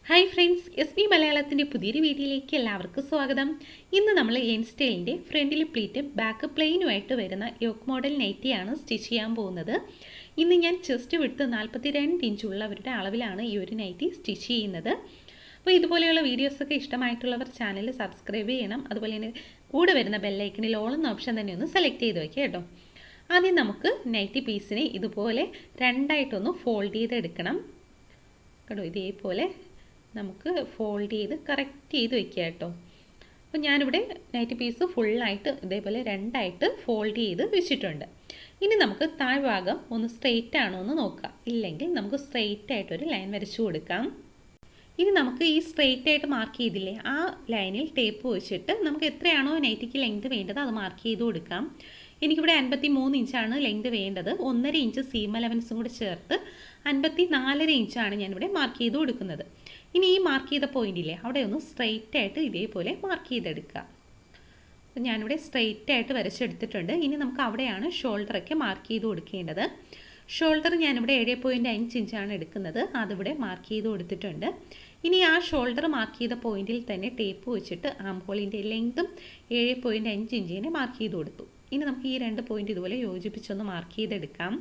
Hi friends, S B മലയാളത്തിൻ്റെ പുതിയൊരു വീഡിയോയിലേക്ക് എല്ലാവർക്കും സ്വാഗതം. ഇന്ന് നമ്മൾ എൻ സ്റ്റൈലിൻ്റെ ഫ്രണ്ടിൽ പ്ലീറ്റും ബാക്ക് പ്ലെയിനുമായിട്ട് വരുന്ന യോക്ക് മോഡൽ നൈറ്റിയാണ് സ്റ്റിച്ച് ചെയ്യാൻ പോകുന്നത്. ഇന്ന് ഞാൻ ചെസ്റ്റ് വിട്ട് 42 ഇഞ്ചുള്ളവരുടെ അളവിലാണ് ഈ ഒരു നൈറ്റി സ്റ്റിച്ച് ചെയ്യുന്നത്. അപ്പോൾ ഇതുപോലെയുള്ള വീഡിയോസൊക്കെ ഇഷ്ടമായിട്ടുള്ളവർ ചാനൽ സബ്സ്ക്രൈബ് ചെയ്യണം. അതുപോലെ തന്നെ കൂടെ വരുന്ന ബെല്ലൈക്കണിൽ ഓൾ എന്ന ഓപ്ഷൻ തന്നെ ഒന്ന് സെലക്ട് ചെയ്ത് വയ്ക്കുക കേട്ടോ. ആദ്യം നമുക്ക് നൈറ്റി പീസിനെ ഇതുപോലെ രണ്ടായിട്ടൊന്ന് ഫോൾഡ് ചെയ്തെടുക്കണം കേട്ടോ. ഇതേപോലെ നമുക്ക് ഫോൾഡ് ചെയ്ത് കറക്റ്റ് ചെയ്ത് വയ്ക്കുക കേട്ടോ. അപ്പോൾ ഞാനിവിടെ നൈറ്റി പീസ് ഫുള്ളായിട്ട് ഇതേപോലെ രണ്ടായിട്ട് ഫോൾഡ് ചെയ്ത് വെച്ചിട്ടുണ്ട്. ഇനി നമുക്ക് താഴ്ഭാഗം ഒന്ന് സ്ട്രെയിറ്റ് ആണോ എന്ന് നോക്കാം. ഇല്ലെങ്കിൽ നമുക്ക് സ്ട്രെയിറ്റ് ആയിട്ടൊരു ലൈൻ വരച്ചു കൊടുക്കാം. ഇനി നമുക്ക് ഈ സ്ട്രെയിറ്റ് ആയിട്ട് മാർക്ക് ചെയ്തില്ലേ, ആ ലൈനിൽ ടേപ്പ് വെച്ചിട്ട് നമുക്ക് എത്രയാണോ നൈറ്റിക്ക് ലെങ്ത് വേണ്ടത് അത് മാർക്ക് ചെയ്ത് കൊടുക്കാം. എനിക്കിവിടെ 53 ഇഞ്ചാണ് ലെങ്ത് വേണ്ടത്. 1.5 ഇഞ്ച് സീം അലവൻസും കൂടി ചേർത്ത് 54.5 ഇഞ്ചാണ് ഞാനിവിടെ മാർക്ക് ചെയ്ത് കൊടുക്കുന്നത്. ഇനി ഈ മാർക്ക് ചെയ്ത പോയിന്റില്ലേ, അവിടെ ഒന്ന് സ്ട്രെയിറ്റ് ആയിട്ട് ഇതേപോലെ മാർക്ക് ചെയ്തെടുക്കുക. അപ്പം ഞാനിവിടെ സ്ട്രെയിറ്റ് ആയിട്ട് വരച്ചെടുത്തിട്ടുണ്ട്. ഇനി നമുക്ക് അവിടെയാണ് ഷോൾഡറൊക്കെ മാർക്ക് ചെയ്ത് കൊടുക്കേണ്ടത്. ഷോൾഡർ ഞാനിവിടെ 7.5 ഇഞ്ചാണ് എടുക്കുന്നത്. അതിവിടെ മാർക്ക് ചെയ്ത് കൊടുത്തിട്ടുണ്ട്. ഇനി ആ ഷോൾഡർ മാർക്ക് ചെയ്ത പോയിന്റിൽ തന്നെ ടേപ്പ് വെച്ചിട്ട് ആം ഹോളിൻ്റെ ലെങ്തും 7.5 ഇഞ്ചിനെ മാർക്ക് ചെയ്ത് കൊടുത്തു. ഇനി നമുക്ക് ഈ രണ്ട് പോയിന്റ് ഇതുപോലെ യോജിപ്പിച്ചൊന്ന് മാർക്ക് ചെയ്തെടുക്കാം.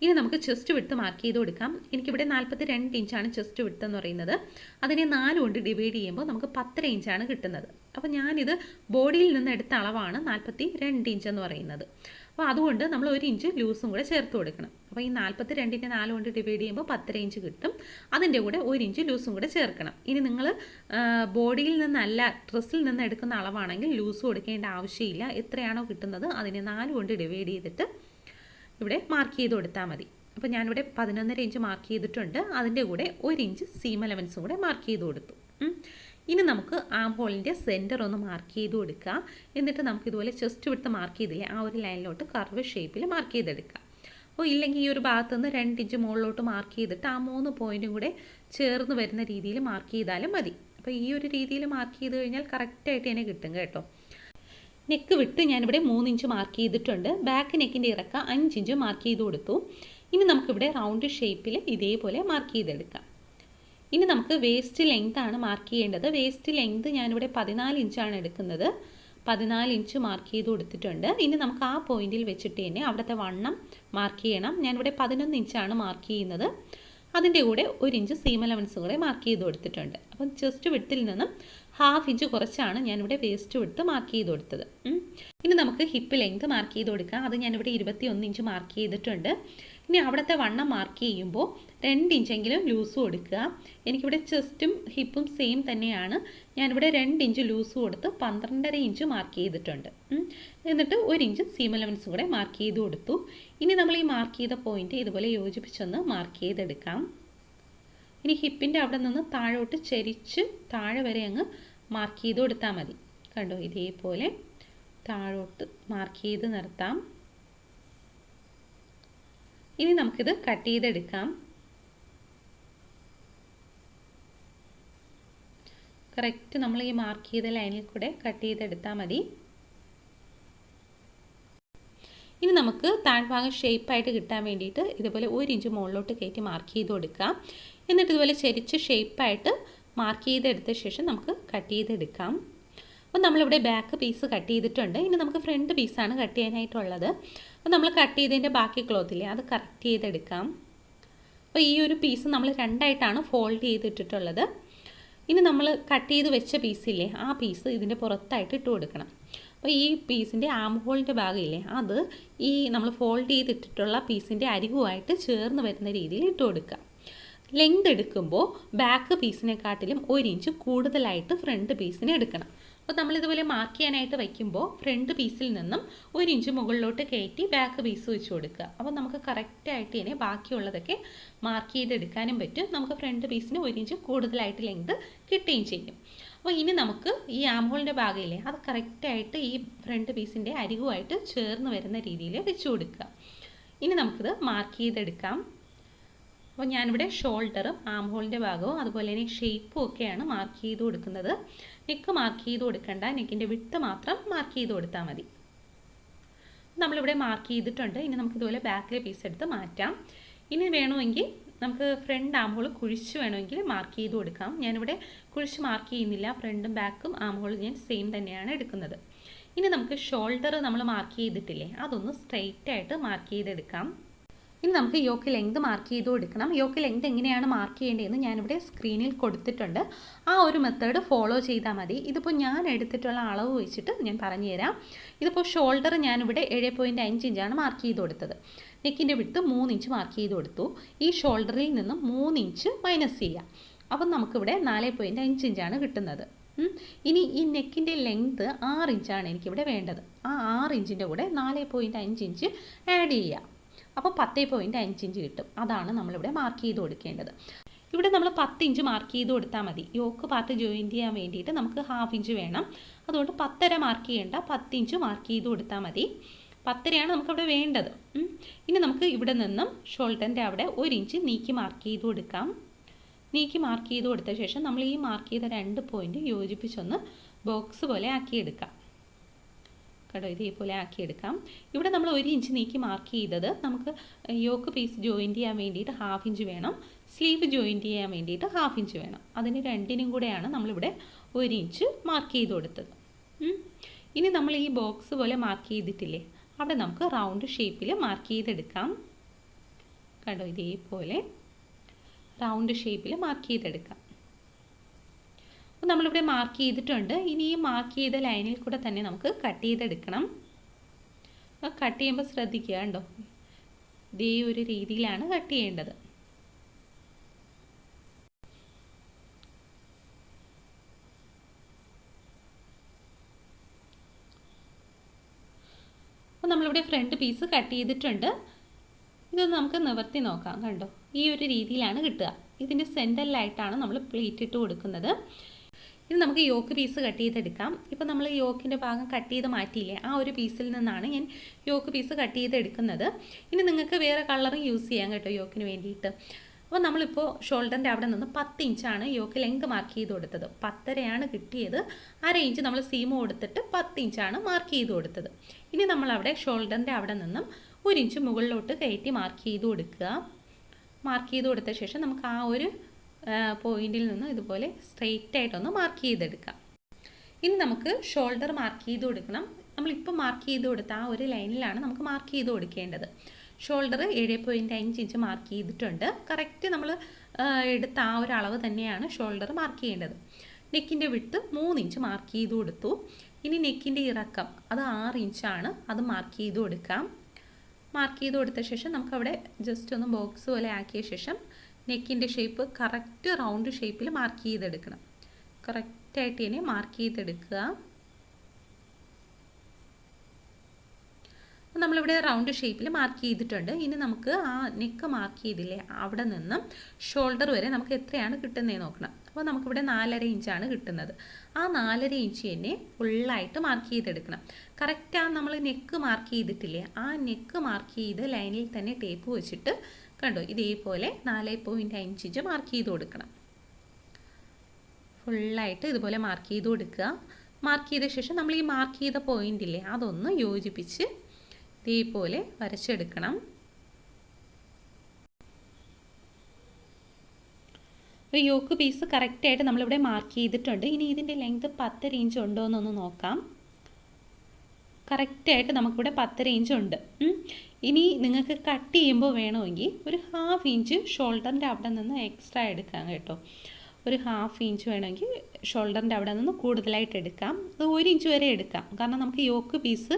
ഇനി നമുക്ക് ചെസ്റ്റ് വിട്ട് മാർക്ക് ചെയ്ത് കൊടുക്കാം. എനിക്കിവിടെ 42 ഇഞ്ചാണ് ചെസ്റ്റ് വിട്ട് എന്ന് പറയുന്നത്. അതിനെ 4 കൊണ്ട് ഡിവൈഡ് ചെയ്യുമ്പോൾ നമുക്ക് 10 ഇഞ്ചാണ് കിട്ടുന്നത്. അപ്പോൾ ഞാനിത് ബോഡിയിൽ നിന്ന് എടുത്ത അളവാണ് 42 ഇഞ്ച് എന്ന് പറയുന്നത്. അപ്പോൾ അതുകൊണ്ട് നമ്മൾ 1 ഇഞ്ച് ലൂസും കൂടെ ചേർത്ത് കൊടുക്കണം. അപ്പോൾ ഈ 42നെ 4 കൊണ്ട് ഡിവൈഡ് ചെയ്യുമ്പോൾ 10 ഇഞ്ച് കിട്ടും. അതിൻ്റെ കൂടെ 1 ഇഞ്ച് ലൂസും കൂടെ ചേർക്കണം. ഇനി നിങ്ങൾ ബോഡിയിൽ നിന്നല്ല ഡ്രസ്സിൽ നിന്ന് എടുക്കുന്ന അളവാണെങ്കിൽ ലൂസ് കൊടുക്കേണ്ട ആവശ്യമില്ല. എത്രയാണോ കിട്ടുന്നത് അതിനെ 4 കൊണ്ട് ഡിവൈഡ് ചെയ്തിട്ട് ഇവിടെ മാർക്ക് ചെയ്ത് കൊടുത്താൽ മതി. അപ്പോൾ ഞാനിവിടെ 11.5 ഇഞ്ച് മാർക്ക് ചെയ്തിട്ടുണ്ട്. അതിൻ്റെ കൂടെ 1 ഇഞ്ച് സീം അലവൻസും കൂടെ മാർക്ക് ചെയ്ത് കൊടുത്തു. ഇനി നമുക്ക് ആം ഹോളിൻ്റെ സെൻറ്റർ ഒന്ന് മാർക്ക് ചെയ്ത് കൊടുക്കുക. എന്നിട്ട് നമുക്ക് ഇതുപോലെ ചെസ്റ്റ് വിട്ട് മാർക്ക് ചെയ്തില്ലേ, ആ ഒരു ലൈനിലോട്ട് കർവ് ഷേപ്പിൽ മാർക്ക് ചെയ്തെടുക്കുക. അപ്പോൾ ഇല്ലെങ്കിൽ ഈ ഒരു ഭാഗത്തു നിന്ന് 2 ഇഞ്ച് മുകളിലോട്ട് മാർക്ക് ചെയ്തിട്ട് ആ 3 പോയിൻറ്റും കൂടെ ചേർന്ന് വരുന്ന രീതിയിൽ മാർക്ക് ചെയ്താലും മതി. അപ്പോൾ ഈ ഒരു രീതിയിൽ മാർക്ക് ചെയ്ത് കഴിഞ്ഞാൽ കറക്റ്റായിട്ട് തന്നെ കിട്ടും കേട്ടോ. നെക്ക് വിട്ട് ഞാനിവിടെ 3 ഇഞ്ച് മാർക്ക് ചെയ്തിട്ടുണ്ട്. ബാക്ക് നെക്കിൻ്റെ ഇറക്ക 5 ഇഞ്ച് മാർക്ക് ചെയ്ത് കൊടുത്തു. ഇനി നമുക്കിവിടെ റൗണ്ട് ഷേപ്പിൽ ഇതേപോലെ മാർക്ക് ചെയ്തെടുക്കാം. ഇനി നമുക്ക് വേസ്റ്റ് ലെങ്ത് ആണ് മാർക്ക് ചെയ്യേണ്ടത്. വേസ്റ്റ് ലെങ്ത് ഞാനിവിടെ 14 ഇഞ്ചാണ് എടുക്കുന്നത്. 14 ഇഞ്ച് മാർക്ക് ചെയ്ത് കൊടുത്തിട്ടുണ്ട്. ഇനി നമുക്ക് ആ പോയിന്റിൽ വെച്ചിട്ട് തന്നെ അവിടുത്തെ വണ്ണം മാർക്ക് ചെയ്യണം. ഞാനിവിടെ 11 ഇഞ്ചാണ് മാർക്ക് ചെയ്യുന്നത്. അതിൻ്റെ കൂടെ 1 ഇഞ്ച് സീം അലവൻസും കൂടെ മാർക്ക് ചെയ്ത് കൊടുത്തിട്ടുണ്ട്. അപ്പം ചെസ്റ്റ് വിട്ടിൽ നിന്നും 1/2 ഇഞ്ച് കുറച്ചാണ് ഞാനിവിടെ വേസ്റ്റ് വിട്ട് മാർക്ക് ചെയ്ത് കൊടുത്തത്. ഇനി നമുക്ക് ഹിപ്പ് ലെങ്ത് മാർക്ക് ചെയ്ത് കൊടുക്കാം. അത് ഞാനിവിടെ 21 ഇഞ്ച് മാർക്ക് ചെയ്തിട്ടുണ്ട്. ഇനി അവിടുത്തെ വണ്ണം മാർക്ക് ചെയ്യുമ്പോൾ 2 ഇഞ്ചെങ്കിലും ലൂസ് കൊടുക്കുക. എനിക്കിവിടെ ചെസ്റ്റും ഹിപ്പും സെയിം തന്നെയാണ്. ഞാനിവിടെ 2 ഇഞ്ച് ലൂസ് കൊടുത്ത് 12.5 ഇഞ്ച് മാർക്ക് ചെയ്തിട്ടുണ്ട്. എന്നിട്ട് 1 ഇഞ്ച് സീം അലവൻസും കൂടെ മാർക്ക് ചെയ്ത് കൊടുത്തു. ഇനി നമ്മൾ ഈ മാർക്ക് ചെയ്ത പോയിന്റ് ഇതുപോലെ യോജിപ്പിച്ചൊന്ന് മാർക്ക് ചെയ്തെടുക്കാം. ഇനി ഹിപ്പിൻ്റെ അവിടെ നിന്ന് താഴോട്ട് ചരിച്ച് താഴെ വരെ അങ്ങ് മാർക്ക് ചെയ്ത് കൊടുത്താൽ മതി. കണ്ടോ, ഇതേപോലെ താഴോട്ട് മാർക്ക് ചെയ്ത് നിർത്താം. ഇനി നമുക്കിത് കട്ട് ചെയ്തെടുക്കാം. കറക്റ്റ് നമ്മൾ ഈ മാർക്ക് ചെയ്ത ലൈനിൽ കൂടെ കട്ട് ചെയ്തെടുത്താൽ മതി. ഇനി നമുക്ക് താഴ്ഭാഗം ഷേപ്പായിട്ട് കിട്ടാൻ വേണ്ടിയിട്ട് ഇതുപോലെ 1 ഇഞ്ച് മുകളിലോട്ട് കയറ്റി മാർക്ക് ചെയ്ത് കൊടുക്കാം. എന്നിട്ട് ഇതുപോലെ ചരിച്ച് ഷേപ്പായിട്ട് മാർക്ക് ചെയ്തെടുത്ത ശേഷം നമുക്ക് കട്ട് ചെയ്തെടുക്കാം. അപ്പോൾ നമ്മളിവിടെ ബാക്ക് പീസ് കട്ട് ചെയ്തിട്ടുണ്ട്. ഇനി നമുക്ക് ഫ്രണ്ട് പീസാണ് കട്ട് ചെയ്യാനായിട്ടുള്ളത്. അപ്പോൾ നമ്മൾ കട്ട് ചെയ്തതിൻ്റെ ബാക്കി ക്ലോത്തില്ലേ, അത് കറക്റ്റ് ചെയ്തെടുക്കാം. അപ്പോൾ ഈ ഒരു പീസ് നമ്മൾ രണ്ടായിട്ടാണ് ഫോൾഡ് ചെയ്തിട്ടിട്ടുള്ളത്. ഇനി നമ്മൾ കട്ട് ചെയ്ത് വെച്ച പീസില്ലേ, ആ പീസ് ഇതിൻ്റെ പുറത്തായിട്ട് ഇട്ട് കൊടുക്കണം. അപ്പോൾ ഈ പീസിൻ്റെ ആം ഹോളിൻ്റെ ഭാഗമില്ലേ, അത് ഈ നമ്മൾ ഫോൾഡ് ചെയ്തിട്ടിട്ടുള്ള പീസിൻ്റെ അരികുമായിട്ട് ചേർന്ന് വരുന്ന രീതിയിൽ ഇട്ട് കൊടുക്കുക. ലെങ്ത് എടുക്കുമ്പോൾ ബാക്ക് പീസിനെക്കാട്ടിലും 1 ഇഞ്ച് കൂടുതലായിട്ട് ഫ്രണ്ട് പീസിന് എടുക്കണം. അപ്പോൾ നമ്മളിതുപോലെ മാർക്ക് ചെയ്യാനായിട്ട് വയ്ക്കുമ്പോൾ ഫ്രണ്ട് പീസിൽ നിന്നും 1 ഇഞ്ച് മുകളിലോട്ട് കയറ്റി ബാക്ക് പീസ് വെച്ച് കൊടുക്കുക. അപ്പോൾ നമുക്ക് കറക്റ്റായിട്ട് തന്നെ ബാക്കിയുള്ളതൊക്കെ മാർക്ക് ചെയ്തെടുക്കാനും പറ്റും. നമുക്ക് ഫ്രണ്ട് പീസിന് 1 ഇഞ്ച് കൂടുതലായിട്ട് ലെങ്ത് കിട്ടുകയും ചെയ്യും. അപ്പോൾ ഇനി നമുക്ക് ഈ ആം ഹോളിൻ്റെ ഭാഗമില്ലേ, അത് കറക്റ്റായിട്ട് ഈ ഫ്രണ്ട് പീസിൻ്റെ അരികുമായിട്ട് ചേർന്ന് വരുന്ന രീതിയിൽ വെച്ച് കൊടുക്കുക. ഇനി നമുക്കിത് മാർക്ക് ചെയ്തെടുക്കാം. അപ്പോൾ ഞാനിവിടെ ഷോൾഡറും ആം ഹോളിൻ്റെ ഭാഗവും അതുപോലെ തന്നെ ഷേപ്പും ഒക്കെയാണ് മാർക്ക് ചെയ്ത് കൊടുക്കുന്നത്. നെക്ക് മാർക്ക് ചെയ്ത് കൊടുക്കേണ്ട, നെക്കിൻ്റെ വിട്ട് മാത്രം മാർക്ക് ചെയ്ത് കൊടുത്താൽ മതി. നമ്മളിവിടെ മാർക്ക് ചെയ്തിട്ടുണ്ട്. ഇനി നമുക്കിതുപോലെ ബാക്കിലെ പീസ് എടുത്ത് മാറ്റാം. ഇനി വേണമെങ്കിൽ നമുക്ക് ഫ്രണ്ട് ആം ഹോൾ കുഴിച്ച് വേണമെങ്കിൽ മാർക്ക് ചെയ്ത് കൊടുക്കാം. ഞാനിവിടെ കുഴിച്ച് മാർക്ക് ചെയ്യുന്നില്ല, ഫ്രണ്ടും ബാക്കും ആം ഹോൾ ഞാൻ സെയിം തന്നെയാണ് എടുക്കുന്നത്. ഇനി നമുക്ക് ഷോൾഡർ നമ്മൾ മാർക്ക് ചെയ്തിട്ടില്ലേ, അതൊന്ന് സ്ട്രെയിറ്റ് ആയിട്ട് മാർക്ക് ചെയ്തെടുക്കാം. ഇനി നമുക്ക് യോക്ക് ലെങ്ത് മാർക്ക് ചെയ്ത് കൊടുക്കണം. യോക്ക് ലെങ്ത് എങ്ങനെയാണ് മാർക്ക് ചെയ്യേണ്ടതെന്ന് ഞാനിവിടെ സ്ക്രീനിൽ കൊടുത്തിട്ടുണ്ട്. ആ ഒരു മെത്തേഡ് ഫോളോ ചെയ്താൽ മതി. ഇതിപ്പോൾ ഞാൻ എടുത്തിട്ടുള്ള അളവ് വെച്ചിട്ട് ഞാൻ പറഞ്ഞുതരാം. ഇതിപ്പോൾ ഷോൾഡർ ഞാനിവിടെ 7.5 ഇഞ്ചാണ് മാർക്ക് ചെയ്ത് കൊടുത്തത്. നെക്കിൻ്റെ വിഡ്ത്ത് 3 ഇഞ്ച് മാർക്ക് ചെയ്ത് കൊടുത്തു. ഈ ഷോൾഡറിൽ നിന്നും 3 ഇഞ്ച് മൈനസ് ചെയ്യാം. അപ്പം നമുക്കിവിടെ 4.5 ഇഞ്ചാണ് കിട്ടുന്നത്. ഇനി ഈ നെക്കിൻ്റെ ലെങ്ത് 6 ഇഞ്ചാണ് എനിക്കിവിടെ വേണ്ടത്. ആ 6 ഇഞ്ചിൻ്റെ കൂടെ 4.5 ഇഞ്ച് ആഡ് ചെയ്യുക. അപ്പോൾ 10.5 ഇഞ്ച് കിട്ടും. അതാണ് നമ്മളിവിടെ മാർക്ക് ചെയ്ത് കൊടുക്കേണ്ടത്. ഇവിടെ നമ്മൾ 10 ഇഞ്ച് മാർക്ക് ചെയ്ത് കൊടുത്താൽ മതി. യോക്ക് പാർട്ട് ജോയിൻറ്റ് ചെയ്യാൻ വേണ്ടിയിട്ട് നമുക്ക് 1/2 ഇഞ്ച് വേണം. അതുകൊണ്ട് 10.5 മാർക്ക് ചെയ്യേണ്ട, 10 ഇഞ്ച് മാർക്ക് ചെയ്ത് കൊടുത്താൽ മതി. 10.5 നമുക്കവിടെ വേണ്ടത്. ഇനി നമുക്ക് ഇവിടെ നിന്നും ഷോൾഡറിൻ്റെ അവിടെ 1 ഇഞ്ച് നീക്കി മാർക്ക് ചെയ്ത് കൊടുക്കാം. നീക്കി മാർക്ക് ചെയ്ത് കൊടുത്ത ശേഷം നമ്മൾ ഈ മാർക്ക് ചെയ്ത 2 പോയിൻറ്റ് യോജിപ്പിച്ചൊന്ന് ബോക്സ് പോലെ ആക്കിയെടുക്കാം. കേട്ടോ, ഇതേപോലെ ആക്കിയെടുക്കാം. ഇവിടെ നമ്മൾ 1 ഇഞ്ച് നീക്കി മാർക്ക് ചെയ്തത് നമുക്ക് യോക്ക് പീസ് ജോയിൻറ്റ് ചെയ്യാൻ വേണ്ടിയിട്ട് 1/2 ഇഞ്ച് വേണം, സ്ലീവ് ജോയിൻറ്റ് ചെയ്യാൻ വേണ്ടിയിട്ട് 1/2 ഇഞ്ച് വേണം. അതിന് രണ്ടിനും കൂടെയാണ് നമ്മളിവിടെ 1 ഇഞ്ച് മാർക്ക് ചെയ്ത് കൊടുത്തത്. ഇനി നമ്മൾ ഈ ബോക്സ് പോലെ മാർക്ക് ചെയ്തിട്ടില്ലേ, അവിടെ നമുക്ക് റൗണ്ട് ഷേപ്പിൽ മാർക്ക് ചെയ്തെടുക്കാം. കണ്ടോ, ഇതേപോലെ റൗണ്ട് ഷേപ്പിൽ മാർക്ക് ചെയ്തെടുക്കാം. അപ്പോൾ നമ്മളിവിടെ മാർക്ക് ചെയ്തിട്ടുണ്ട്. ഇനി ഈ മാർക്ക് ചെയ്ത ലൈനിൽ കൂടെ തന്നെ നമുക്ക് കട്ട് ചെയ്തെടുക്കണം. കട്ട് ചെയ്യുമ്പോൾ ശ്രദ്ധിക്കുക, കണ്ടോ, ഇതേ ഒരു രീതിയിലാണ് കട്ട് ചെയ്യേണ്ടത്. അപ്പോൾ നമ്മളിവിടെ ഫ്രണ്ട് പീസ് കട്ട് ചെയ്തിട്ടുണ്ട്. ഇതൊന്ന് നമുക്ക് നിവർത്തി നോക്കാം. കണ്ടോ, ഈ ഒരു രീതിയിലാണ് കിട്ടുക. ഇതിൻ്റെ സെൻറ്ററിലായിട്ടാണ് നമ്മൾ പ്ലീറ്റ് ഇട്ട് കൊടുക്കുന്നത്. ഇനി നമുക്ക് യോക്ക് പീസ് കട്ട് ചെയ്തെടുക്കാം. ഇപ്പോൾ നമ്മൾ യോക്കിൻ്റെ ഭാഗം കട്ട് ചെയ്ത് മാറ്റിയില്ലേ, ആ ഒരു പീസിൽ നിന്നാണ് ഞാൻ യോക്ക് പീസ് കട്ട് ചെയ്തെടുക്കുന്നത്. ഇനി നിങ്ങൾക്ക് വേറെ കളറും യൂസ് ചെയ്യാം കേട്ടോ യോക്കിന് വേണ്ടിയിട്ട്. അപ്പോൾ നമ്മളിപ്പോൾ ഷോൾഡറിൻ്റെ അവിടെ നിന്ന് 10 ഇഞ്ചാണ് യോക്ക് ലെങ്ത് മാർക്ക് ചെയ്ത് കൊടുത്തത്. 10.5 കിട്ടിയത്. 1/2 ഇഞ്ച് നമ്മൾ സീം കൊടുത്തിട്ട് 10 ഇഞ്ചാണ് മാർക്ക് ചെയ്ത് കൊടുത്തത്. ഇനി നമ്മളവിടെ ഷോൾഡറിൻ്റെ അവിടെ നിന്നും 1 ഇഞ്ച് മുകളിലോട്ട് കയറ്റി മാർക്ക് ചെയ്ത് കൊടുക്കുക. മാർക്ക് ചെയ്ത് കൊടുത്ത ശേഷം നമുക്ക് ആ ഒരു പോയിന്റിൽ നിന്ന് ഇതുപോലെ സ്ട്രെയിറ്റ് ആയിട്ടൊന്ന് മാർക്ക് ചെയ്തെടുക്കാം. ഇനി നമുക്ക് ഷോൾഡർ മാർക്ക് ചെയ്ത് കൊടുക്കണം. നമ്മളിപ്പോൾ മാർക്ക് ചെയ്ത് കൊടുത്ത ആ ഒരു ലൈനിലാണ് നമുക്ക് മാർക്ക് ചെയ്ത് കൊടുക്കേണ്ടത്. ഷോൾഡർ 7.5 ഇഞ്ച് മാർക്ക് ചെയ്തിട്ടുണ്ട്. കറക്റ്റ് നമ്മൾ എടുത്ത ആ ഒരു അളവ് തന്നെയാണ് ഷോൾഡർ മാർക്ക് ചെയ്യേണ്ടത്. നെക്കിൻ്റെ വിഡ്ത്ത് 3 ഇഞ്ച് മാർക്ക് ചെയ്ത് കൊടുത്തു. ഇനി നെക്കിൻ്റെ ഇറക്കം അത് 6 ഇഞ്ചാണ്, അത് മാർക്ക് ചെയ്ത് കൊടുക്കാം. മാർക്ക് ചെയ്ത് കൊടുത്ത ശേഷം നമുക്കവിടെ ജസ്റ്റ് ഒന്ന് ബോക്സ് പോലെ ആക്കിയ ശേഷം നെക്കിൻ്റെ ഷേപ്പ് കറക്റ്റ് റൗണ്ട് ഷേപ്പിൽ മാർക്ക് ചെയ്തെടുക്കണം. കറക്റ്റായിട്ട് തന്നെ മാർക്ക് ചെയ്തെടുക്കുക. നമ്മളിവിടെ റൗണ്ട് ഷേപ്പിൽ മാർക്ക് ചെയ്തിട്ടുണ്ട്. ഇനി നമുക്ക് ആ നെക്ക് മാർക്ക് ചെയ്തില്ലേ, അവിടെ നിന്നും ഷോൾഡർ വരെ നമുക്ക് എത്രയാണ് കിട്ടുന്നതെന്ന് നോക്കണം. അപ്പോൾ നമുക്കിവിടെ 4.5 ഇഞ്ചാണ് കിട്ടുന്നത്. ആ 4.5 ഇഞ്ച് തന്നെ ഫുള്ളായിട്ട് മാർക്ക് ചെയ്തെടുക്കണം. കറക്റ്റ് ആ നമ്മൾ നെക്ക് മാർക്ക് ചെയ്തിട്ടില്ലേ, ആ നെക്ക് മാർക്ക് ചെയ്ത് ലൈനിൽ തന്നെ ടേപ്പ് വെച്ചിട്ട് കണ്ടോ ഇതേപോലെ 4.5 ഇഞ്ച് മാർക്ക് ചെയ്ത് കൊടുക്കണം. ഫുള്ളായിട്ട് ഇതുപോലെ മാർക്ക് ചെയ്ത് കൊടുക്കുക. മാർക്ക് ചെയ്ത ശേഷം നമ്മൾ ഈ മാർക്ക് ചെയ്ത പോയിന്റ് ഇല്ലേ, അതൊന്ന് യോജിപ്പിച്ച് ഇതേപോലെ വരച്ചെടുക്കണം. ഒരു യോക്ക് പീസ് കറക്റ്റായിട്ട് നമ്മളിവിടെ മാർക്ക് ചെയ്തിട്ടുണ്ട്. ഇനി ഇതിൻ്റെ ലെങ്ത് 10.5 ഇഞ്ച് ഉണ്ടോ എന്നൊന്ന് നോക്കാം. കറക്റ്റായിട്ട് നമുക്കിവിടെ 10.5 ഇഞ്ച് ഉണ്ട്. ഇനി നിങ്ങൾക്ക് കട്ട് ചെയ്യുമ്പോൾ വേണമെങ്കിൽ ഒരു 1/2 ഇഞ്ച് ഷോൾഡറിൻ്റെ അവിടെ നിന്ന് എക്സ്ട്രാ എടുക്കാം കേട്ടോ. ഒരു 1/2 ഇഞ്ച് വേണമെങ്കിൽ ഷോൾഡറിൻ്റെ അവിടെ നിന്ന് കൂടുതലായിട്ട് എടുക്കാം. അത് 1 ഇഞ്ച് വരെ എടുക്കാം. കാരണം നമുക്ക് യോക്ക് പീസ്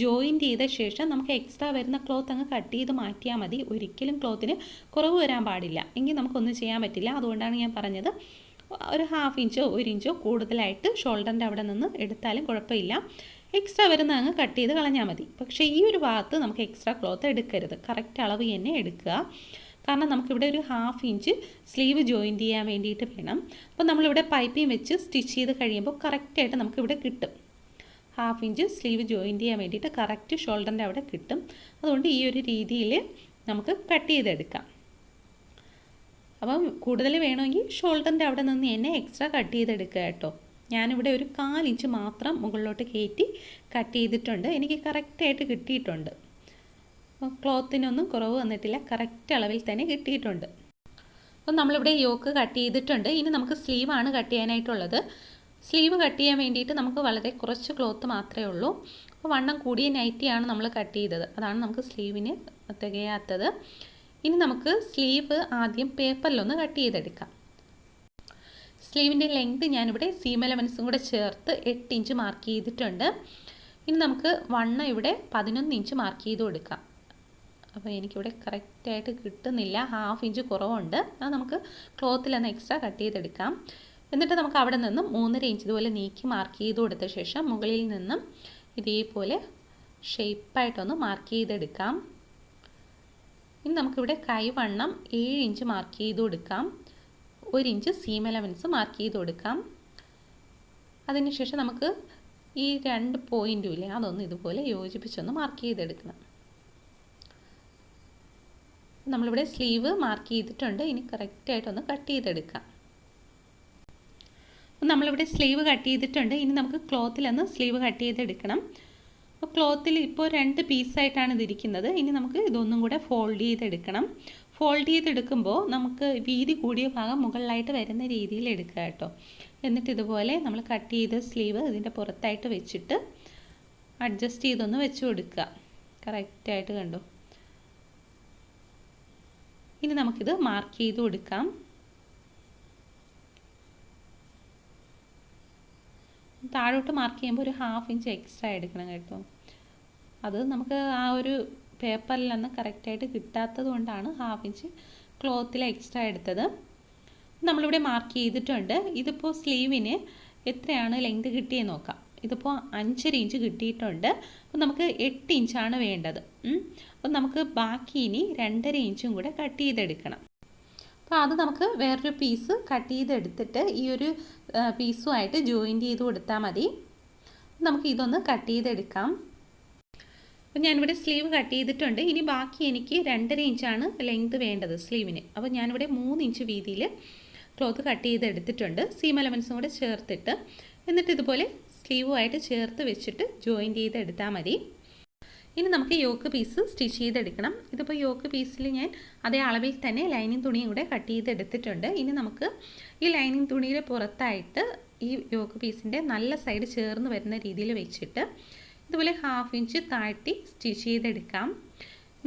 ജോയിൻറ്റ് ചെയ്ത ശേഷം നമുക്ക് എക്സ്ട്രാ വരുന്ന ക്ലോത്ത് അങ്ങ് കട്ട് ചെയ്ത് മാറ്റിയാൽ മതി. ഒരിക്കലും ക്ലോത്തിന് കുറവ് വരാൻ പാടില്ല, എങ്കിൽ നമുക്കൊന്നും ചെയ്യാൻ പറ്റില്ല. അതുകൊണ്ടാണ് ഞാൻ പറഞ്ഞത് ഒരു 1/2 ഇഞ്ചോ 1 ഇഞ്ചോ കൂടുതലായിട്ട് ഷോൾഡറിൻ്റെ അവിടെ നിന്ന് എടുത്താലും കുഴപ്പമില്ല. എക്സ്ട്രാ വരുന്ന അങ്ങ് കട്ട് ചെയ്ത് കളഞ്ഞാൽ മതി. പക്ഷേ ഈ ഒരു ഭാഗത്ത് നമുക്ക് എക്സ്ട്രാ ക്ലോത്ത് എടുക്കരുത്. കറക്റ്റ് അളവ് തന്നെ എടുക്കുക. കാരണം നമുക്കിവിടെ ഒരു 1/2 ഇഞ്ച് സ്ലീവ് ജോയിൻറ്റ് ചെയ്യാൻ വേണ്ടിയിട്ട് വേണം. അപ്പോൾ നമ്മളിവിടെ പൈപ്പിംഗ് വെച്ച് സ്റ്റിച്ച് ചെയ്ത് കഴിയുമ്പോൾ കറക്റ്റായിട്ട് നമുക്കിവിടെ കിട്ടും. 1/2 ഇഞ്ച് സ്ലീവ് ജോയിൻറ്റ് ചെയ്യാൻ വേണ്ടിയിട്ട് കറക്റ്റ് ഷോൾഡറിൻ്റെ അവിടെ കിട്ടും. അതുകൊണ്ട് ഈ ഒരു രീതിയിൽ നമുക്ക് കട്ട് ചെയ്തെടുക്കാം. അപ്പം കൂടുതൽ വേണമെങ്കിൽ ഷോൾഡറിൻ്റെ അവിടെ നിന്ന് തന്നെ എക്സ്ട്രാ കട്ട് ചെയ്തെടുക്കുക കേട്ടോ. ഞാനിവിടെ ഒരു 1/4 ഇഞ്ച് മാത്രം മുകളിലോട്ട് കയറ്റി കട്ട് ചെയ്തിട്ടുണ്ട്. എനിക്ക് കറക്റ്റായിട്ട് കിട്ടിയിട്ടുണ്ട്. ക്ലോത്തിനൊന്നും കുറവ് വന്നിട്ടില്ല, കറക്റ്റ് അളവിൽ തന്നെ കിട്ടിയിട്ടുണ്ട്. അപ്പോൾ നമ്മളിവിടെ യോക്ക് കട്ട് ചെയ്തിട്ടുണ്ട്. ഇനി നമുക്ക് സ്ലീവാണ് കട്ട് ചെയ്യാനായിട്ടുള്ളത്. സ്ലീവ് കട്ട് ചെയ്യാൻ വേണ്ടിയിട്ട് നമുക്ക് വളരെ കുറച്ച് ക്ലോത്ത് മാത്രമേ ഉള്ളൂ. അപ്പോൾ വണ്ണം കൂടിയ നൈറ്റിയാണ് നമ്മൾ കട്ട് ചെയ്തത്, അതാണ് നമുക്ക് സ്ലീവിന് തികയാത്തത്. ഇനി നമുക്ക് സ്ലീവ് ആദ്യം പേപ്പറിലൊന്ന് കട്ട് ചെയ്തെടുക്കാം. സ്ലീവിൻ്റെ ലെങ്ത് ഞാനിവിടെ സീം എലവൻസും കൂടെ ചേർത്ത് 8 ഇഞ്ച് മാർക്ക് ചെയ്തിട്ടുണ്ട്. ഇനി നമുക്ക് വണ്ണം ഇവിടെ 11 ഇഞ്ച് മാർക്ക് ചെയ്ത് കൊടുക്കാം. അപ്പോൾ എനിക്കിവിടെ കറക്റ്റായിട്ട് കിട്ടുന്നില്ല, 1/2 ഇഞ്ച് കുറവുണ്ട്. അത് നമുക്ക് ക്ലോത്തിലൊന്ന് എക്സ്ട്രാ കട്ട് ചെയ്തെടുക്കാം. എന്നിട്ട് നമുക്ക് അവിടെ നിന്നും 3.5 ഇഞ്ച് ഇതുപോലെ നീക്കി മാർക്ക് ചെയ്ത് കൊടുത്ത ശേഷം മുകളിൽ നിന്നും ഇതേപോലെ ഷേപ്പായിട്ടൊന്ന് മാർക്ക് ചെയ്തെടുക്കാം. ഇനി നമുക്കിവിടെ കൈവണ്ണം 7 ഇഞ്ച് മാർക്ക് ചെയ്ത് കൊടുക്കാം. 1 ഇഞ്ച് സീം എലവൻസ് മാർക്ക് ചെയ്ത് കൊടുക്കാം. അതിനുശേഷം നമുക്ക് ഈ 2 പോയിൻറ്റും ഇല്ലേ, അതൊന്ന് ഇതുപോലെ യോജിപ്പിച്ചൊന്ന് മാർക്ക് ചെയ്തെടുക്കണം. നമ്മളിവിടെ സ്ലീവ് മാർക്ക് ചെയ്തിട്ടുണ്ട്. ഇനി കറക്റ്റായിട്ടൊന്ന് കട്ട് ചെയ്തെടുക്കാം. നമ്മളിവിടെ സ്ലീവ് കട്ട് ചെയ്തിട്ടുണ്ട്. ഇനി നമുക്ക് ക്ലോത്തിലൊന്ന് സ്ലീവ് കട്ട് ചെയ്തെടുക്കണം. അപ്പോൾ ക്ലോത്തിൽ ഇപ്പോൾ 2 പീസായിട്ടാണ് ഇതിരിക്കുന്നത്. ഇനി നമുക്ക് ഇതൊന്നും കൂടെ ഫോൾഡ് ചെയ്തെടുക്കണം. ഫോൾഡ് ചെയ്തെടുക്കുമ്പോൾ നമുക്ക് വീതി കൂടിയ ഭാഗം മുകളിലായിട്ട് വരുന്ന രീതിയിൽ എടുക്കുക കേട്ടോ. എന്നിട്ട് ഇതുപോലെ നമ്മൾ കട്ട് ചെയ്ത സ്ലീവ് ഇതിൻ്റെ പുറത്തായിട്ട് വെച്ചിട്ട് അഡ്ജസ്റ്റ് ചെയ്തൊന്ന് വെച്ച് കൊടുക്കുക. കറക്റ്റായിട്ട് കണ്ടോ. ഇനി നമുക്കിത് മാർക്ക് ചെയ്ത് കൊടുക്കാം. താഴോട്ട് മാർക്ക് ചെയ്യുമ്പോൾ ഒരു 1/2 ഇഞ്ച് എക്സ്ട്രാ എടുക്കണം കേട്ടോ. അത് നമുക്ക് ആ ഒരു പേപ്പറിലൊന്ന് കറക്റ്റായിട്ട് കിട്ടാത്തത് കൊണ്ടാണ് 1/2 ഇഞ്ച് ക്ലോത്തിൽ എക്സ്ട്രാ എടുത്തത്. നമ്മളിവിടെ മാർക്ക് ചെയ്തിട്ടുണ്ട്. ഇതിപ്പോൾ സ്ലീവിന് എത്രയാണ് ലെങ്ത് കിട്ടിയെന്ന് നോക്കാം. ഇതിപ്പോൾ 5.5 ഇഞ്ച് കിട്ടിയിട്ടുണ്ട്. അപ്പോൾ നമുക്ക് 8 ഇഞ്ചാണ് വേണ്ടത്. അപ്പോൾ നമുക്ക് ബാക്കി ഇനി 2.5 ഇഞ്ചും കൂടെ കട്ട് ചെയ്തെടുക്കണം. അപ്പോൾ അത് നമുക്ക് വേറൊരു പീസ് കട്ട് ചെയ്തെടുത്തിട്ട് ഈ ഒരു പീസുമായിട്ട് ജോയിൻറ്റ് ചെയ്ത് കൊടുത്താൽ മതി. നമുക്ക് ഇതൊന്ന് കട്ട് ചെയ്തെടുക്കാം. അപ്പോൾ ഞാനിവിടെ സ്ലീവ് കട്ട് ചെയ്തിട്ടുണ്ട്. ഇനി ബാക്കി എനിക്ക് 2.5 ഇഞ്ചാണ് ലെങ്ത് വേണ്ടത് സ്ലീവിന്. അപ്പോൾ ഞാനിവിടെ 3 ഇഞ്ച് വീതിയിൽ ക്ലോത്ത് കട്ട് ചെയ്തെടുത്തിട്ടുണ്ട്, സീം എലവൻസും കൂടെ ചേർത്തിട്ട്. എന്നിട്ട് ഇതുപോലെ സ്ലീവുമായിട്ട് ചേർത്ത് വെച്ചിട്ട് ജോയിൻറ്റ് ചെയ്തെടുത്താൽ മതി. ഇനി നമുക്ക് യോക്ക് പീസ് സ്റ്റിച്ച് ചെയ്തെടുക്കണം. ഇതിപ്പോൾ യോക്ക് പീസിൽ ഞാൻ അതേ അളവിൽ തന്നെ ലൈനിങ് തുണിയും കൂടെ കട്ട് ചെയ്തെടുത്തിട്ടുണ്ട്. ഇനി നമുക്ക് ഈ ലൈനിങ് തുണിയുടെ പുറത്തായിട്ട് ഈ യോക്ക് പീസിൻ്റെ നല്ല സൈഡ് ചേർന്ന് വരുന്ന രീതിയിൽ വെച്ചിട്ട് ഇതുപോലെ 1/2 ഇഞ്ച് താഴ്ത്തി സ്റ്റിച്ച് ചെയ്തെടുക്കാം.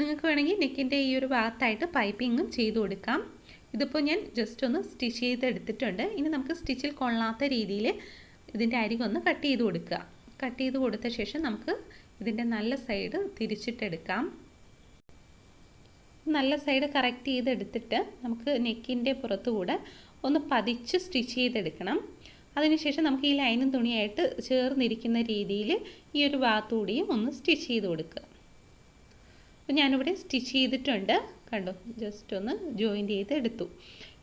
നിങ്ങൾക്ക് വേണമെങ്കിൽ നെക്കിൻ്റെ ഈ ഒരു ഭാഗത്തായിട്ട് പൈപ്പിങ്ങും ചെയ്ത് കൊടുക്കാം. ഇതിപ്പോൾ ഞാൻ ജസ്റ്റ് ഒന്ന് സ്റ്റിച്ച് ചെയ്തെടുത്തിട്ടുണ്ട്. ഇനി നമുക്ക് സ്റ്റിച്ചിൽ കൊള്ളാത്ത രീതിയിൽ ഇതിൻ്റെ അരികൊന്ന് കട്ട് ചെയ്ത് കൊടുക്കുക. കട്ട് ചെയ്ത് കൊടുത്ത ശേഷം നമുക്ക് ഇതിൻ്റെ നല്ല സൈഡ് തിരിച്ചിട്ടെടുക്കാം. നല്ല സൈഡ് കറക്റ്റ് ചെയ്തെടുത്തിട്ട് നമുക്ക് നെക്കിൻ്റെ പുറത്തുകൂടെ ഒന്ന് പതിച്ച് സ്റ്റിച്ച് ചെയ്തെടുക്കണം. അതിനുശേഷം നമുക്ക് ഈ ലൈനും തുണിയായിട്ട് ചേർന്നിരിക്കുന്ന രീതിയിൽ ഈ ഒരു ഭാഗത്തുകൂടിയും ഒന്ന് സ്റ്റിച്ച് ചെയ്ത് കൊടുക്കുക. അപ്പോൾ ഞാനിവിടെ സ്റ്റിച്ച് ചെയ്തിട്ടുണ്ട് കണ്ടോ, ജസ്റ്റ് ഒന്ന് ജോയിൻറ്റ് ചെയ്ത് എടുത്തു.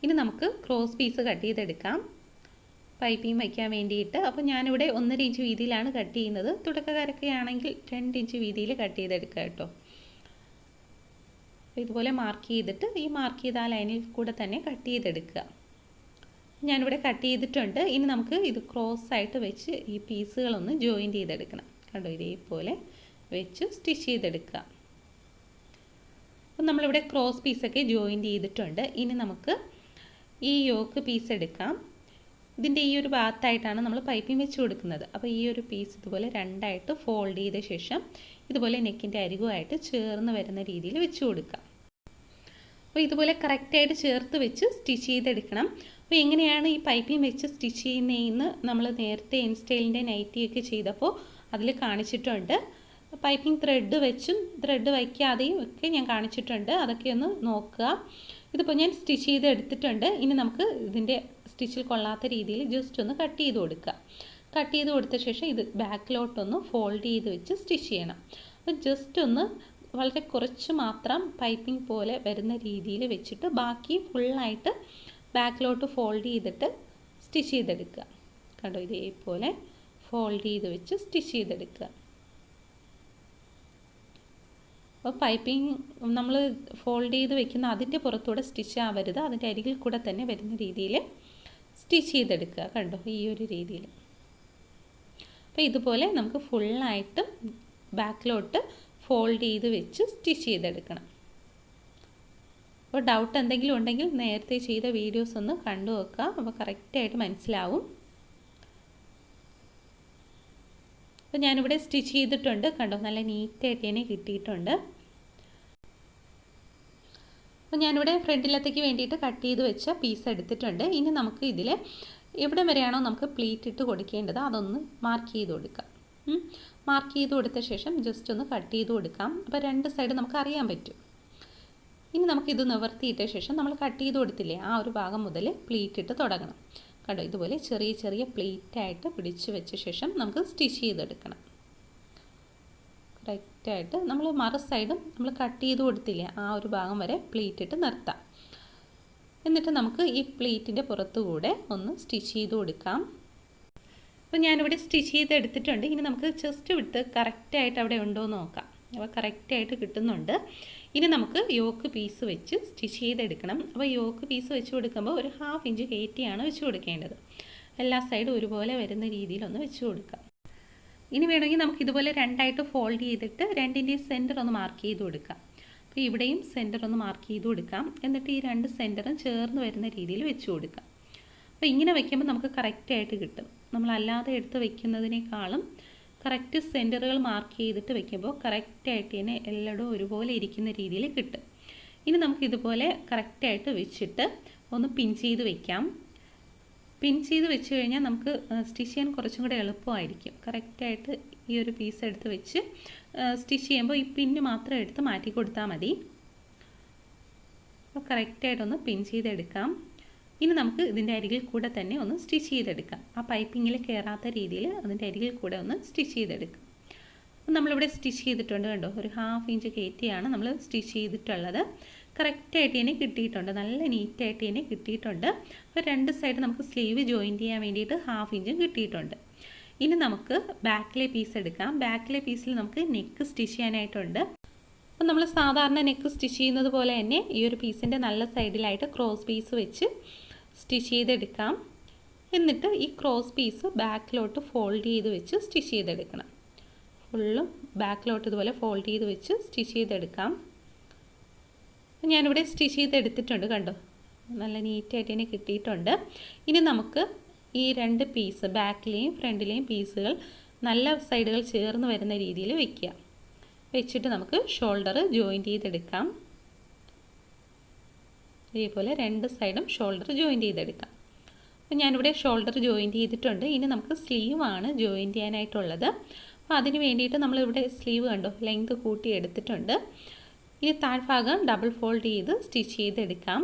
ഇനി നമുക്ക് ക്രോസ് പീസ് കട്ട് ചെയ്തെടുക്കാം പൈപ്പിംഗ് വയ്ക്കാൻ വേണ്ടിയിട്ട്. അപ്പോൾ ഞാനിവിടെ 1.5 ഇഞ്ച് വീതിയിലാണ് കട്ട് ചെയ്യുന്നത്. തുടക്കക്കാരൊക്കെ ആണെങ്കിൽ 2 ഇഞ്ച് വീതിയിൽ കട്ട് ചെയ്തെടുക്കുക കേട്ടോ. അപ്പോൾ ഇതുപോലെ മാർക്ക് ചെയ്തിട്ട് ഈ മാർക്ക് ചെയ്ത ആ ലൈനിൽ കൂടെ തന്നെ കട്ട് ചെയ്തെടുക്കുക. ഞാനിവിടെ കട്ട് ചെയ്തിട്ടുണ്ട്. ഇനി നമുക്ക് ഇത് ക്രോസ് ആയിട്ട് വെച്ച് ഈ പീസുകളൊന്ന് ജോയിൻറ്റ് ചെയ്തെടുക്കണം. കണ്ടോ, ഇതേപോലെ വെച്ച് സ്റ്റിച്ച് ചെയ്തെടുക്കുക. അപ്പോൾ നമ്മളിവിടെ ക്രോസ് പീസൊക്കെ ജോയിൻറ്റ് ചെയ്തിട്ടുണ്ട്. ഇനി നമുക്ക് ഈ യോക്ക് പീസ് എടുക്കാം. ഇതിൻ്റെ ഈ ഒരു ഭാഗത്തായിട്ടാണ് നമ്മൾ പൈപ്പിംഗ് വെച്ച് കൊടുക്കുന്നത്. അപ്പോൾ ഈ ഒരു പീസ് ഇതുപോലെ 2ആയിട്ട് ഫോൾഡ് ചെയ്ത ശേഷം ഇതുപോലെ നെക്കിൻ്റെ അരികുമായിട്ട് ചേർന്ന് വരുന്ന രീതിയിൽ വെച്ച് കൊടുക്കുക. അപ്പോൾ ഇതുപോലെ കറക്റ്റായിട്ട് ചേർത്ത് വെച്ച് സ്റ്റിച്ച് ചെയ്തെടുക്കണം. അപ്പോൾ എങ്ങനെയാണ് ഈ പൈപ്പിംഗ് വെച്ച് സ്റ്റിച്ച് ചെയ്യുന്നതെന്ന് നമ്മൾ നേരത്തെ ഇൻസ്റ്റൈലിൻ്റെ നൈറ്റിയൊക്കെ ചെയ്തപ്പോൾ അതിൽ കാണിച്ചിട്ടുണ്ട്. പൈപ്പിംഗ് ത്രെഡ് വെച്ചും ത്രെഡ് വയ്ക്കാതെയും ഒക്കെ ഞാൻ കാണിച്ചിട്ടുണ്ട്. അതൊക്കെ ഒന്ന് നോക്കുക. ഇതിപ്പോൾ ഞാൻ സ്റ്റിച്ച് ചെയ്ത് എടുത്തിട്ടുണ്ട്. ഇനി നമുക്ക് ഇതിൻ്റെ സ്റ്റിച്ചിൽ കൊള്ളാത്ത രീതിയിൽ ജസ്റ്റ് ഒന്ന് കട്ട് ചെയ്ത് കൊടുക്കുക. കട്ട് ചെയ്ത് കൊടുത്ത ശേഷം ഇത് ബാക്കിലോട്ടൊന്ന് ഫോൾഡ് ചെയ്ത് വെച്ച് സ്റ്റിച്ച് ചെയ്യണം. അപ്പോൾ ജസ്റ്റ് ഒന്ന് വളരെ കുറച്ച് മാത്രം പൈപ്പിംഗ് പോലെ വരുന്ന രീതിയിൽ വെച്ചിട്ട് ബാക്കി ഫുള്ളായിട്ട് ബാക്കിലോട്ട് ഫോൾഡ് ചെയ്തിട്ട് സ്റ്റിച്ച് ചെയ്തെടുക്കുക. കണ്ടോ, ഇതേപോലെ ഫോൾഡ് ചെയ്ത് വെച്ച് സ്റ്റിച്ച് ചെയ്തെടുക്കുക. അപ്പോൾ പൈപ്പിംഗ് നമ്മൾ ഫോൾഡ് ചെയ്ത് വെക്കുന്ന അതിൻ്റെ പുറത്തൂടെ സ്റ്റിച്ച് ആവരുത്, അതിൻ്റെ അരികിൽ കൂടെ തന്നെ വരുന്ന രീതിയിൽ സ്റ്റിച്ച് ചെയ്തെടുക്കുക. കണ്ടോ, ഈ ഒരു രീതിയിൽ. അപ്പോൾ ഇതുപോലെ നമുക്ക് ഫുള്ളായിട്ട് ബാക്കിലോട്ട് ഫോൾഡ് ചെയ്ത് വെച്ച് സ്റ്റിച്ച് ചെയ്തെടുക്കണം. അപ്പോൾ ഡൗട്ട് എന്തെങ്കിലും ഉണ്ടെങ്കിൽ നേരത്തെ ചെയ്ത വീഡിയോസ് ഒന്ന് കണ്ടു വെക്കുക. അപ്പോൾ കറക്റ്റായിട്ട് മനസ്സിലാവും. അപ്പോൾ ഞാനിവിടെ സ്റ്റിച്ച് ചെയ്തിട്ടുണ്ട്. കണ്ടോ, നല്ല നീറ്റായിട്ട് തന്നെ കിട്ടിയിട്ടുണ്ട്. അപ്പോൾ ഞാനിവിടെ ഫ്രണ്ടിലത്തേക്ക് വേണ്ടിയിട്ട് കട്ട് ചെയ്ത് വെച്ച പീസ് എടുത്തിട്ടുണ്ട്. ഇനി നമുക്ക് ഇതിൽ എവിടെ വരെയാണോ നമുക്ക് പ്ലീറ്റ് ഇട്ട് കൊടുക്കേണ്ടത് അതൊന്ന് മാർക്ക് ചെയ്ത് കൊടുക്കാം. മാർക്ക് ചെയ്ത് കൊടുത്ത ശേഷം ജസ്റ്റ് ഒന്ന് കട്ട് ചെയ്ത് കൊടുക്കാം. അപ്പോൾ രണ്ട് സൈഡ് നമുക്ക് അറിയാൻ പറ്റും. ഇനി നമുക്കിത് നിവർത്തിയിട്ട ശേഷം നമ്മൾ കട്ട് ചെയ്ത് കൊടുത്തില്ലേ, ആ ഒരു ഭാഗം മുതൽ പ്ലീറ്റ് ഇട്ട് തുടങ്ങണം. കണ്ടോ, ഇതുപോലെ ചെറിയ ചെറിയ പ്ലീറ്റായിട്ട് പിടിച്ച് വെച്ച ശേഷം നമുക്ക് സ്റ്റിച്ച് ചെയ്തെടുക്കണം. കറക്റ്റായിട്ട് നമ്മൾ മറു സൈഡും നമ്മൾ കട്ട് ചെയ്ത് കൊടുത്തില്ലേ, ആ ഒരു ഭാഗം വരെ പ്ലീറ്റ് ഇട്ട് നിർത്താം. എന്നിട്ട് നമുക്ക് ഈ പ്ലീറ്റിൻ്റെ പുറത്തുകൂടെ ഒന്ന് സ്റ്റിച്ച് ചെയ്ത് കൊടുക്കാം. അപ്പോൾ ഞാനിവിടെ സ്റ്റിച്ച് ചെയ്ത് എടുത്തിട്ടുണ്ട്. ഇനി നമുക്ക് ചെസ്റ്റ് വിട്ട് കറക്റ്റായിട്ട് അവിടെ ഉണ്ടോ എന്ന് നോക്കാം. അപ്പോൾ കറക്റ്റായിട്ട് കിട്ടുന്നുണ്ട്. ഇനി നമുക്ക് യോക്ക് പീസ് വെച്ച് സ്റ്റിച്ച് ചെയ്തെടുക്കണം. അപ്പോൾ യോക്ക് പീസ് വെച്ച് കൊടുക്കുമ്പോൾ ഒരു 1/2 ഇഞ്ച് കയറ്റിയാണ് വെച്ച് കൊടുക്കേണ്ടത്. എല്ലാ സൈഡും ഒരുപോലെ വരുന്ന രീതിയിലൊന്ന് വെച്ച് കൊടുക്കാം. ഇനി വേണമെങ്കിൽ നമുക്ക് ഇതുപോലെ രണ്ടായിട്ട് ഫോൾഡ് ചെയ്തിട്ട് രണ്ടിൻ്റെയും സെൻറ്റർ ഒന്ന് മാർക്ക് ചെയ്ത് കൊടുക്കാം. അപ്പോൾ ഇവിടെയും സെൻറ്റർ ഒന്ന് മാർക്ക് ചെയ്ത് കൊടുക്കാം. എന്നിട്ട് ഈ രണ്ട് സെൻറ്ററും ചേർന്ന് വരുന്ന രീതിയിൽ വെച്ച് കൊടുക്കാം. അപ്പോൾ ഇങ്ങനെ വയ്ക്കുമ്പോൾ നമുക്ക് കറക്റ്റായിട്ട് കിട്ടും. നമ്മളല്ലാതെ എടുത്ത് വയ്ക്കുന്നതിനേക്കാളും കറക്റ്റ് സെൻറ്ററുകൾ മാർക്ക് ചെയ്തിട്ട് വയ്ക്കുമ്പോൾ കറക്റ്റായിട്ട് തന്നെ എല്ലായിടവും ഒരുപോലെ ഇരിക്കുന്ന രീതിയിൽ കിട്ടും. ഇനി നമുക്ക് ഇതുപോലെ കറക്റ്റായിട്ട് വെച്ചിട്ട് ഒന്ന് പിൻ ചെയ്ത് വയ്ക്കാം. പിൻ ചെയ്ത് വെച്ച് കഴിഞ്ഞാൽ നമുക്ക് സ്റ്റിച്ച് ചെയ്യാൻ കുറച്ചും കൂടെ എളുപ്പമായിരിക്കും. കറക്റ്റായിട്ട് ഈ ഒരു പീസ് എടുത്ത് വെച്ച് സ്റ്റിച്ച് ചെയ്യുമ്പോൾ ഈ പിന്ന് മാത്രം എടുത്ത് മാറ്റി കൊടുത്താൽ മതി. അപ്പോൾ കറക്റ്റായിട്ടൊന്ന് പിൻ ചെയ്തെടുക്കാം. ഇനി നമുക്ക് ഇതിൻ്റെ അരികിൽ കൂടെ തന്നെ ഒന്ന് സ്റ്റിച്ച് ചെയ്തെടുക്കാം. ആ പൈപ്പിങ്ങിൽ കയറാത്ത രീതിയിൽ അതിൻ്റെ അരികിൽ കൂടെ ഒന്ന് സ്റ്റിച്ച് ചെയ്തെടുക്കാം. അപ്പോൾ നമ്മളിവിടെ സ്റ്റിച്ച് ചെയ്തിട്ടുണ്ട്. കണ്ടോ, ഒരു 1/2 ഇഞ്ച് കയറ്റിയാണ് നമ്മൾ സ്റ്റിച്ച് ചെയ്തിട്ടുള്ളത്. കറക്റ്റായിട്ട് തന്നെ കിട്ടിയിട്ടുണ്ട്. നല്ല നീറ്റായിട്ട് തന്നെ കിട്ടിയിട്ടുണ്ട്. അപ്പോൾ രണ്ട് സൈഡ് നമുക്ക് സ്ലീവ് ജോയിൻറ്റ് ചെയ്യാൻ വേണ്ടിയിട്ട് 1/2 ഇഞ്ചും കിട്ടിയിട്ടുണ്ട്. ഇനി നമുക്ക് ബാക്കിലെ പീസ് എടുക്കാം. ബാക്കിലെ പീസിൽ നമുക്ക് നെക്ക് സ്റ്റിച്ച് ചെയ്യാനായിട്ടുണ്ട്. അപ്പോൾ നമ്മൾ സാധാരണ നെക്ക് സ്റ്റിച്ച് ചെയ്യുന്നത് പോലെ തന്നെ ഈ ഒരു പീസിൻ്റെ നല്ല സൈഡിലായിട്ട് ക്രോസ് പീസ് വെച്ച് സ്റ്റിച്ച് ചെയ്തെടുക്കാം. എന്നിട്ട് ഈ ക്രോസ് പീസ് ബാക്കിലോട്ട് ഫോൾഡ് ചെയ്ത് വെച്ച് സ്റ്റിച്ച് ചെയ്തെടുക്കണം. ഫുള്ളും ബാക്കിലോട്ട് ഇതുപോലെ ഫോൾഡ് ചെയ്ത് വെച്ച് സ്റ്റിച്ച് ചെയ്തെടുക്കാം. ഞാനിവിടെ സ്റ്റിച്ച് ചെയ്തെടുത്തിട്ടുണ്ട്. കണ്ടോ, നല്ല നീറ്റായിട്ട് തന്നെ കിട്ടിയിട്ടുണ്ട്. ഇനി നമുക്ക് ഈ രണ്ട് പീസ് ബാക്കിലെയും ഫ്രണ്ടിലെയും പീസുകൾ നല്ല സൈഡുകൾ ചേർന്ന് വരുന്ന രീതിയിൽ വയ്ക്കുക. വെച്ചിട്ട് നമുക്ക് ഷോൾഡർ ജോയിൻറ്റ് ചെയ്തെടുക്കാം. ഇതേപോലെ രണ്ട് സൈഡും ഷോൾഡർ ജോയിൻറ്റ് ചെയ്തെടുക്കാം. അപ്പോൾ ഞാനിവിടെ ഷോൾഡർ ജോയിൻറ്റ് ചെയ്തിട്ടുണ്ട്. ഇനി നമുക്ക് സ്ലീവാണ് ജോയിൻറ്റ് ചെയ്യാനായിട്ടുള്ളത്. അപ്പോൾ അതിന് വേണ്ടിയിട്ട് നമ്മളിവിടെ സ്ലീവ് കണ്ടോ ലെങ്ത് കൂട്ടി എടുത്തിട്ടുണ്ട്. ഇനി താഴ്ഭാഗം ഡബിൾ ഫോൾഡ് ചെയ്ത് സ്റ്റിച്ച് ചെയ്തെടുക്കാം.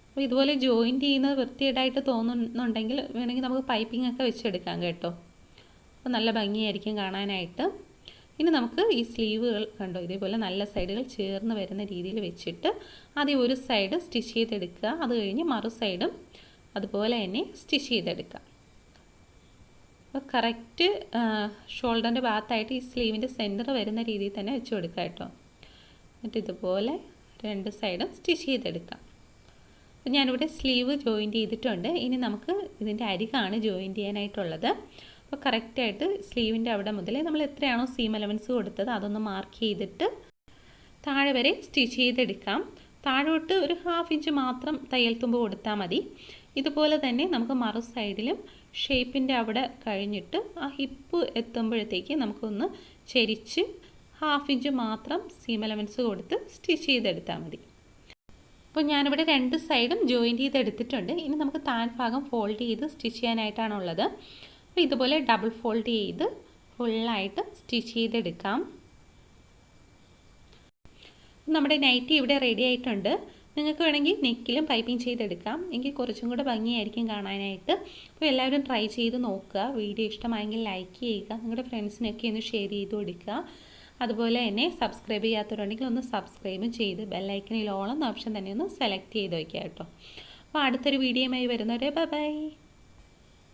അപ്പോൾ ഇതുപോലെ ജോയിൻറ്റ് ചെയ്യുന്നത് വൃത്തികേടായിട്ട് തോന്നുന്നുണ്ടെങ്കിൽ വേണമെങ്കിൽ നമുക്ക് പൈപ്പിംഗ് ഒക്കെ വെച്ചെടുക്കാം കേട്ടോ. അപ്പോൾ നല്ല ഭംഗിയായിരിക്കും കാണാനായിട്ട്. ഇനി നമുക്ക് ഈ സ്ലീവുകൾ കണ്ടോ ഇതേപോലെ നല്ല സൈഡുകൾ ചേർന്ന് വരുന്ന രീതിയിൽ വെച്ചിട്ട് ആദ്യം ഒരു സൈഡ് സ്റ്റിച്ച് ചെയ്തെടുക്കുക. അത് കഴിഞ്ഞ് മറു സൈഡും അതുപോലെ തന്നെ സ്റ്റിച്ച് ചെയ്തെടുക്കുക. അപ്പോൾ കറക്റ്റ് ഷോൾഡറിൻ്റെ ഭാഗത്തായിട്ട് ഈ സ്ലീവിൻ്റെ സെൻറ്റർ വരുന്ന രീതിയിൽ തന്നെ വെച്ച് കൊടുക്കുക കേട്ടോ. എന്നിട്ട് ഇതുപോലെ രണ്ട് സൈഡും സ്റ്റിച്ച് ചെയ്തെടുക്കാം. അപ്പോൾ ഞാനിവിടെ സ്ലീവ് ജോയിൻറ്റ് ചെയ്തിട്ടുണ്ട്. ഇനി നമുക്ക് ഇതിൻ്റെ അരികാണ് ജോയിൻറ്റ് ചെയ്യാനായിട്ടുള്ളത്. അപ്പോൾ കറക്റ്റായിട്ട് സ്ലീവിൻ്റെ അവിടെ മുതൽ നമ്മൾ എത്രയാണോ സീം അലവൻസ് കൊടുത്തത് അതൊന്ന് മാർക്ക് ചെയ്തിട്ട് താഴെ വരെ സ്റ്റിച്ച് ചെയ്തെടുക്കാം. താഴോട്ട് ഒരു 1/2 ഇഞ്ച് മാത്രം തയ്യൽ തുമ്പ് കൊടുത്താൽ മതി. ഇതുപോലെ തന്നെ നമുക്ക് മറു സൈഡിലും ഷേപ്പിൻ്റെ അവിടെ കഴിഞ്ഞിട്ട് ആ ഹിപ്പ് എത്തുമ്പോഴത്തേക്ക് നമുക്കൊന്ന് ചെരിച്ച് 1/2 ഇഞ്ച് മാത്രം സീം അലവൻസ് കൊടുത്ത് സ്റ്റിച്ച് ചെയ്തെടുത്താൽ മതി. അപ്പോൾ ഞാനിവിടെ രണ്ട് സൈഡും ജോയിൻറ്റ് ചെയ്തെടുത്തിട്ടുണ്ട്. ഇനി നമുക്ക് താഴ്ഭാഗം ഫോൾഡ് ചെയ്ത് സ്റ്റിച്ച് ചെയ്യാനായിട്ടാണുള്ളത്. അപ്പോൾ ഇതുപോലെ ഡബിൾ ഫോൾഡ് ചെയ്ത് ഫുള്ളായിട്ട് സ്റ്റിച്ച് ചെയ്തെടുക്കാം. നമ്മുടെ നൈറ്റി ഇവിടെ റെഡി ആയിട്ടുണ്ട്. നിങ്ങൾക്ക് വേണമെങ്കിൽ നെക്കിലും പൈപ്പിംഗ് ചെയ്തെടുക്കാം. എങ്കിൽ കുറച്ചും കൂടെ ഭംഗിയായിരിക്കും കാണാനായിട്ട്. അപ്പോൾ എല്ലാവരും ട്രൈ ചെയ്ത് നോക്കുക. വീഡിയോ ഇഷ്ടമായെങ്കിൽ ലൈക്ക് ചെയ്യുക. നിങ്ങളുടെ ഫ്രണ്ട്സിനൊക്കെ ഒന്ന് ഷെയർ ചെയ്ത് കൊടുക്കുക. അതുപോലെ തന്നെ സബ്സ്ക്രൈബ് ചെയ്യാത്തവരുണ്ടെങ്കിൽ ഒന്ന് സബ്സ്ക്രൈബും ചെയ്ത് ബെല്ലൈക്കണിൽ ഓൾ എന്ന ഓപ്ഷൻ തന്നെ ഒന്ന് സെലക്ട് ചെയ്ത് വയ്ക്കുക കേട്ടോ. അപ്പോൾ അടുത്തൊരു വീഡിയോയുമായി വരുന്നവരെ ബൈ.